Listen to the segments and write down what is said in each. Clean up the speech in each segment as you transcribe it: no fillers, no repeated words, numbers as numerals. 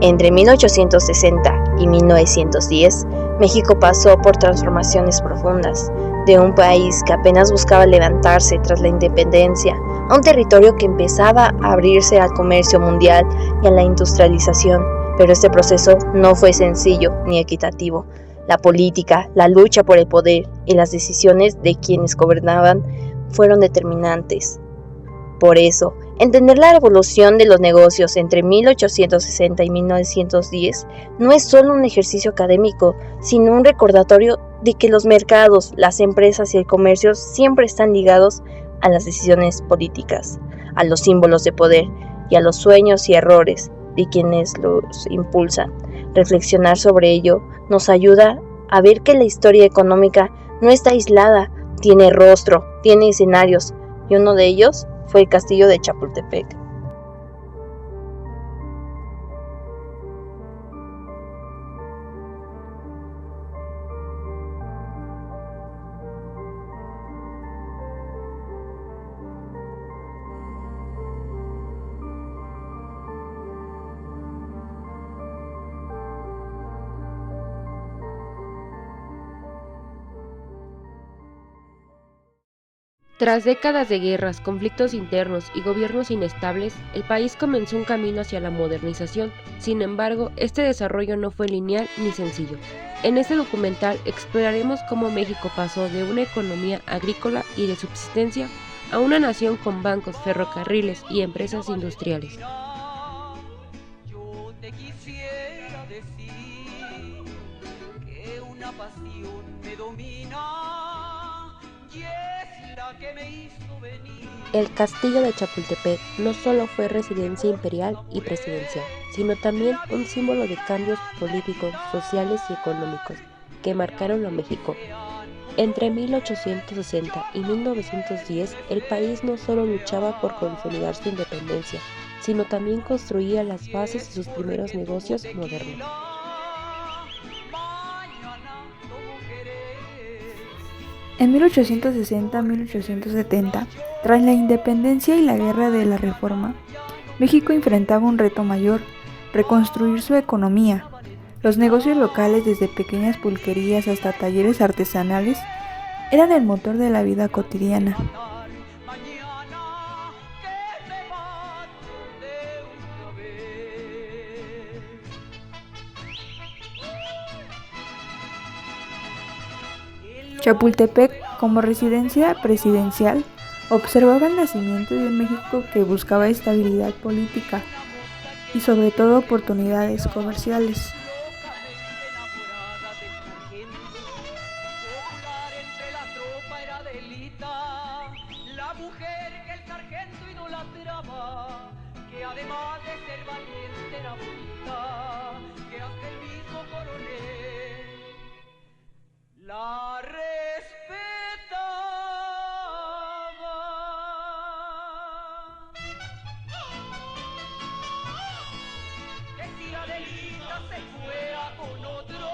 Entre 1860 y 1910, México pasó por transformaciones profundas, de un país que apenas buscaba levantarse tras la independencia, a un territorio que empezaba a abrirse al comercio mundial y a la industrialización. Pero este proceso no fue sencillo ni equitativo. La política, la lucha por el poder y las decisiones de quienes gobernaban fueron determinantes. Por eso, entender la evolución de los negocios entre 1860 y 1910 no es solo un ejercicio académico, sino un recordatorio de que los mercados, las empresas y el comercio siempre están ligados a las decisiones políticas, a los símbolos de poder y a los sueños y errores de quienes los impulsan. Reflexionar sobre ello nos ayuda a ver que la historia económica no está aislada, tiene rostro, tiene escenarios, y uno de ellos fue el castillo de Chapultepec. Tras décadas de guerras, conflictos internos y gobiernos inestables, el país comenzó un camino hacia la modernización. Sin embargo, este desarrollo no fue lineal ni sencillo. En este documental exploraremos cómo México pasó de una economía agrícola y de subsistencia a una nación con bancos, ferrocarriles y empresas industriales. Yo te quisiera decir que una pasión me domina y es la que me hizo venir. El castillo de Chapultepec no solo fue residencia imperial y presidencial, sino también un símbolo de cambios políticos, sociales y económicos que marcaron a México. Entre 1860 y 1910, el país no solo luchaba por consolidar su independencia, sino también construía las bases de sus primeros negocios modernos. En 1860-1870, tras la independencia y la Guerra de la Reforma, México enfrentaba un reto mayor: reconstruir su economía. Los negocios locales, desde pequeñas pulquerías hasta talleres artesanales, eran el motor de la vida cotidiana. Chapultepec, como residencia presidencial, observaba el nacimiento de un México que buscaba estabilidad política y sobre todo oportunidades comerciales. La mujer que el sargento idolatraba, que además de ser valiente era bonita, que hasta el mismo coronel la respetaba. Que si la Adelita se fuera con otro,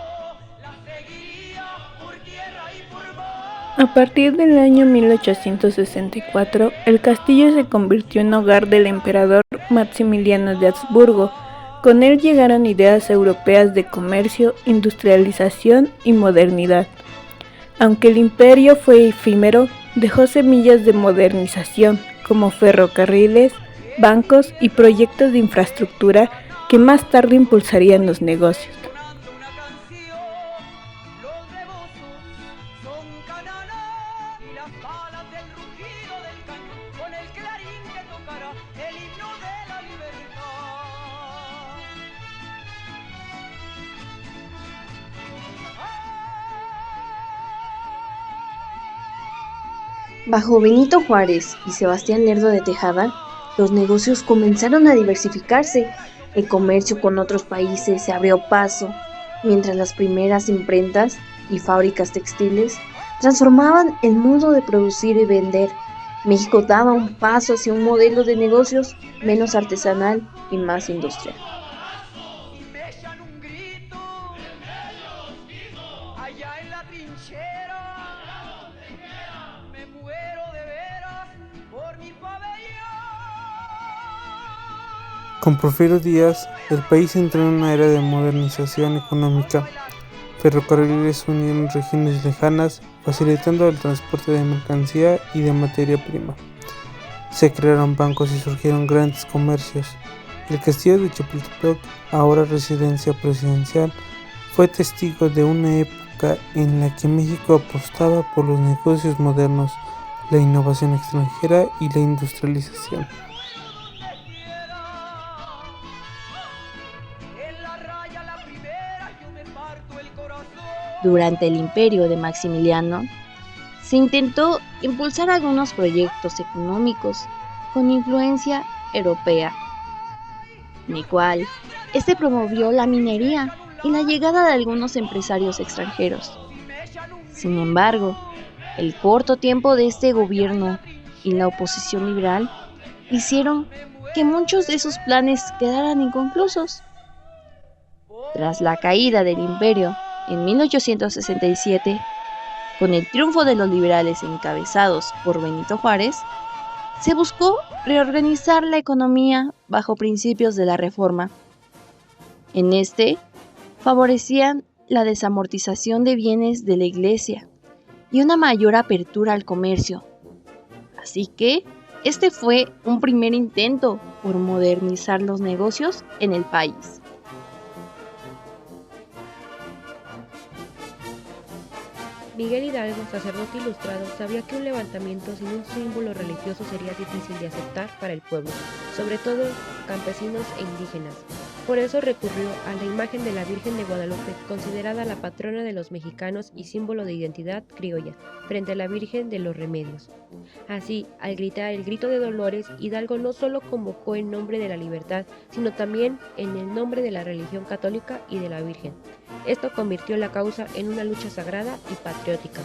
la seguiría por tierra y por mar. A partir del año 1864, el castillo se convirtió en hogar del emperador Maximiliano de Habsburgo. Con él llegaron ideas europeas de comercio, industrialización y modernidad. Aunque el imperio fue efímero, dejó semillas de modernización, como ferrocarriles, bancos y proyectos de infraestructura que más tarde impulsarían los negocios. Bajo Benito Juárez y Sebastián Lerdo de Tejada, los negocios comenzaron a diversificarse. El comercio con otros países se abrió paso, mientras las primeras imprentas y fábricas textiles transformaban el modo de producir y vender. México daba un paso hacia un modelo de negocios menos artesanal y más industrial. Allá en la trinchera, me muero de veras por mi pabellón. Con Porfirio Díaz, el país entró en una era de modernización económica. Ferrocarriles unieron regiones lejanas, facilitando el transporte de mercancía y de materia prima. Se crearon bancos y surgieron grandes comercios. El castillo de Chapultepec, ahora residencia presidencial, fue testigo de una época en la que México apostaba por los negocios modernos, la innovación extranjera y la industrialización. Durante el imperio de Maximiliano, se intentó impulsar algunos proyectos económicos con influencia europea, en el cual este promovió la minería y la llegada de algunos empresarios extranjeros. Sin embargo, el corto tiempo de este gobierno y la oposición liberal hicieron que muchos de sus planes quedaran inconclusos. Tras la caída del imperio en 1867, con el triunfo de los liberales encabezados por Benito Juárez, se buscó reorganizar la economía bajo principios de la Reforma. En este, favorecían la desamortización de bienes de la Iglesia y una mayor apertura al comercio. Así que, este fue un primer intento por modernizar los negocios en el país. Miguel Hidalgo, sacerdote ilustrado, sabía que un levantamiento sin un símbolo religioso sería difícil de aceptar para el pueblo, sobre todo campesinos e indígenas. Por eso recurrió a la imagen de la Virgen de Guadalupe, considerada la patrona de los mexicanos y símbolo de identidad criolla, frente a la Virgen de los Remedios. Así, al gritar el grito de Dolores, Hidalgo no solo convocó en nombre de la libertad, sino también en el nombre de la religión católica y de la Virgen. Esto convirtió la causa en una lucha sagrada y patriótica.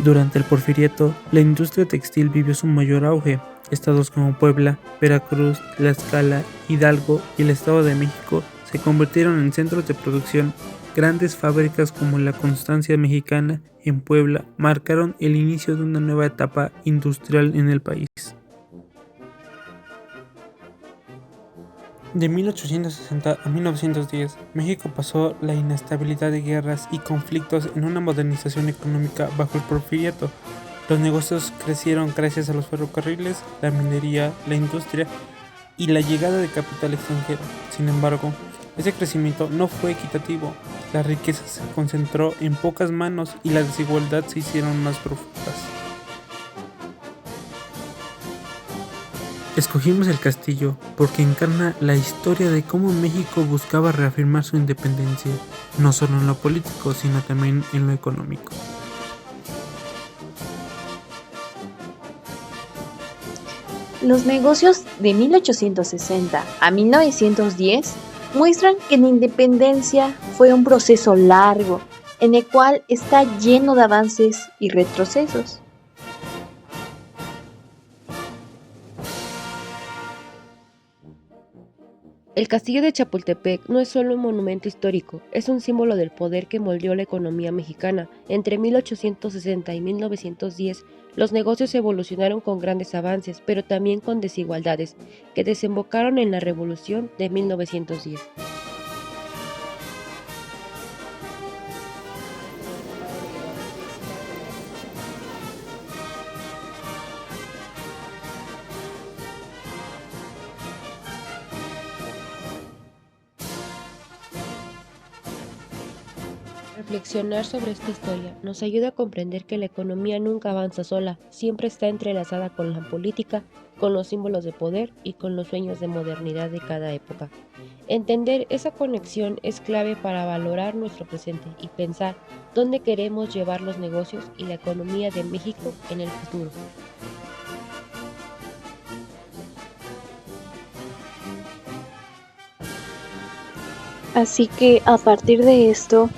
Durante el Porfiriato, la industria textil vivió su mayor auge. Estados como Puebla, Veracruz, Tlaxcala, Hidalgo y el Estado de México se convirtieron en centros de producción. Grandes fábricas como la Constancia Mexicana en Puebla marcaron el inicio de una nueva etapa industrial en el país. De 1860 a 1910, México pasó la inestabilidad de guerras y conflictos en una modernización económica bajo el Porfiriato. Los negocios crecieron gracias a los ferrocarriles, la minería, la industria y la llegada de capital extranjero. Sin embargo, ese crecimiento no fue equitativo. La riqueza se concentró en pocas manos y la desigualdad se hicieron más profundas. Escogimos el castillo porque encarna la historia de cómo México buscaba reafirmar su independencia, no solo en lo político, sino también en lo económico. Los negocios de 1860 a 1910 muestran que la independencia fue un proceso largo, en el cual está lleno de avances y retrocesos. El castillo de Chapultepec no es solo un monumento histórico, es un símbolo del poder que moldeó la economía mexicana. Entre 1860 y 1910, los negocios evolucionaron con grandes avances, pero también con desigualdades, que desembocaron en la Revolución de 1910. Reflexionar sobre esta historia nos ayuda a comprender que la economía nunca avanza sola, siempre está entrelazada con la política, con los símbolos de poder y con los sueños de modernidad de cada época. Entender esa conexión es clave para valorar nuestro presente y pensar dónde queremos llevar los negocios y la economía de México en el futuro. Así que a partir de esto,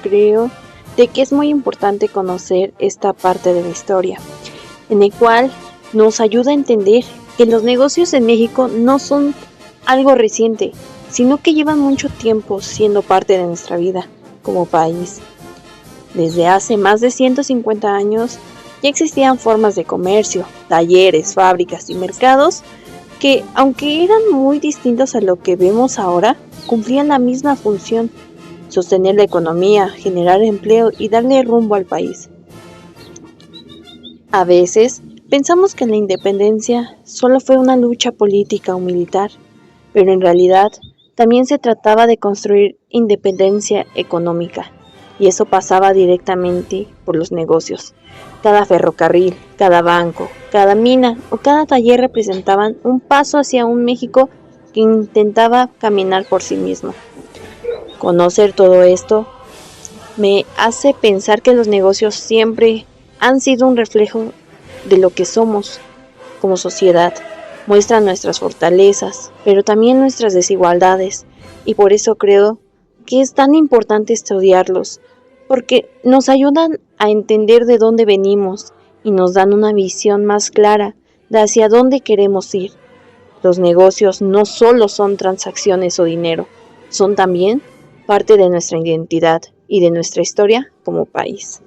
creo de que es muy importante conocer esta parte de la historia, en el cual nos ayuda a entender que los negocios en México no son algo reciente, sino que llevan mucho tiempo siendo parte de nuestra vida como país. Desde hace más de 150 años ya existían formas de comercio, talleres, fábricas y mercados que, aunque eran muy distintos a lo que vemos ahora, cumplían la misma función: sostener la economía, generar empleo y darle rumbo al país. A veces pensamos que la independencia solo fue una lucha política o militar, pero en realidad también se trataba de construir independencia económica, y eso pasaba directamente por los negocios. Cada ferrocarril, cada banco, cada mina o cada taller representaban un paso hacia un México que intentaba caminar por sí mismo. Conocer todo esto me hace pensar que los negocios siempre han sido un reflejo de lo que somos como sociedad. Muestran nuestras fortalezas, pero también nuestras desigualdades, y por eso creo que es tan importante estudiarlos, porque nos ayudan a entender de dónde venimos y nos dan una visión más clara de hacia dónde queremos ir. Los negocios no solo son transacciones o dinero, son también parte de nuestra identidad y de nuestra historia como país.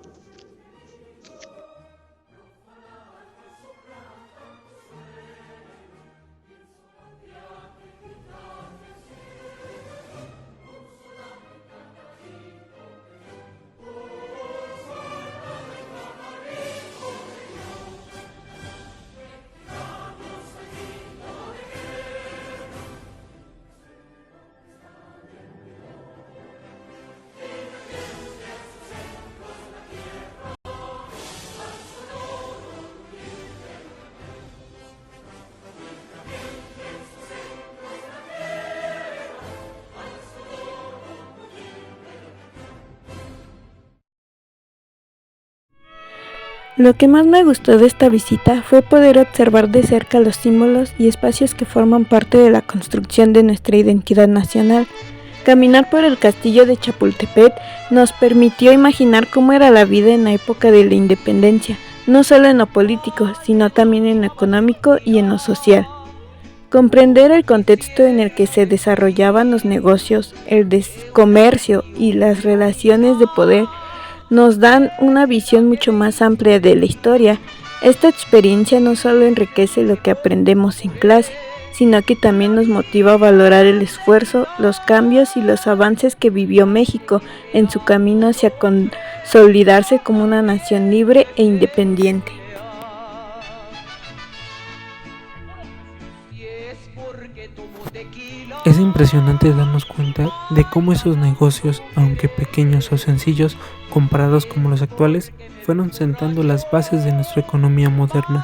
Lo que más me gustó de esta visita fue poder observar de cerca los símbolos y espacios que forman parte de la construcción de nuestra identidad nacional. Caminar por el castillo de Chapultepec nos permitió imaginar cómo era la vida en la época de la independencia, no solo en lo político, sino también en lo económico y en lo social. Comprender el contexto en el que se desarrollaban los negocios, el comercio y las relaciones de poder nos dan una visión mucho más amplia de la historia. Esta experiencia no solo enriquece lo que aprendemos en clase, sino que también nos motiva a valorar el esfuerzo, los cambios y los avances que vivió México en su camino hacia consolidarse como una nación libre e independiente. Es impresionante darnos cuenta de cómo esos negocios, aunque pequeños o sencillos comparados como los actuales, fueron sentando las bases de nuestra economía moderna.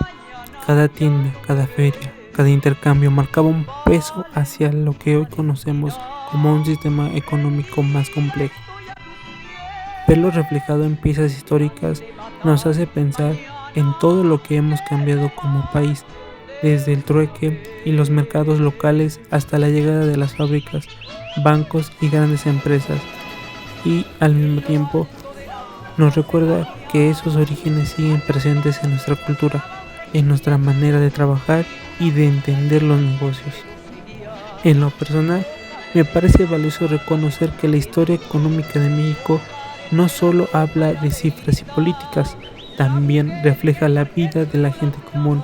Cada tienda, cada feria, cada intercambio marcaba un peso hacia lo que hoy conocemos como un sistema económico más complejo. Verlo reflejado en piezas históricas nos hace pensar en todo lo que hemos cambiado como país, desde el trueque y los mercados locales hasta la llegada de las fábricas, bancos y grandes empresas, y al mismo tiempo nos recuerda que esos orígenes siguen presentes en nuestra cultura, en nuestra manera de trabajar y de entender los negocios. En lo personal, me parece valioso reconocer que la historia económica de México no solo habla de cifras y políticas, también refleja la vida de la gente común,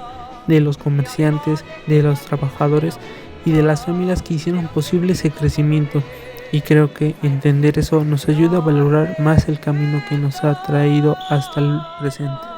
de los comerciantes, de los trabajadores y de las familias que hicieron posible ese crecimiento. Y creo que entender eso nos ayuda a valorar más el camino que nos ha traído hasta el presente.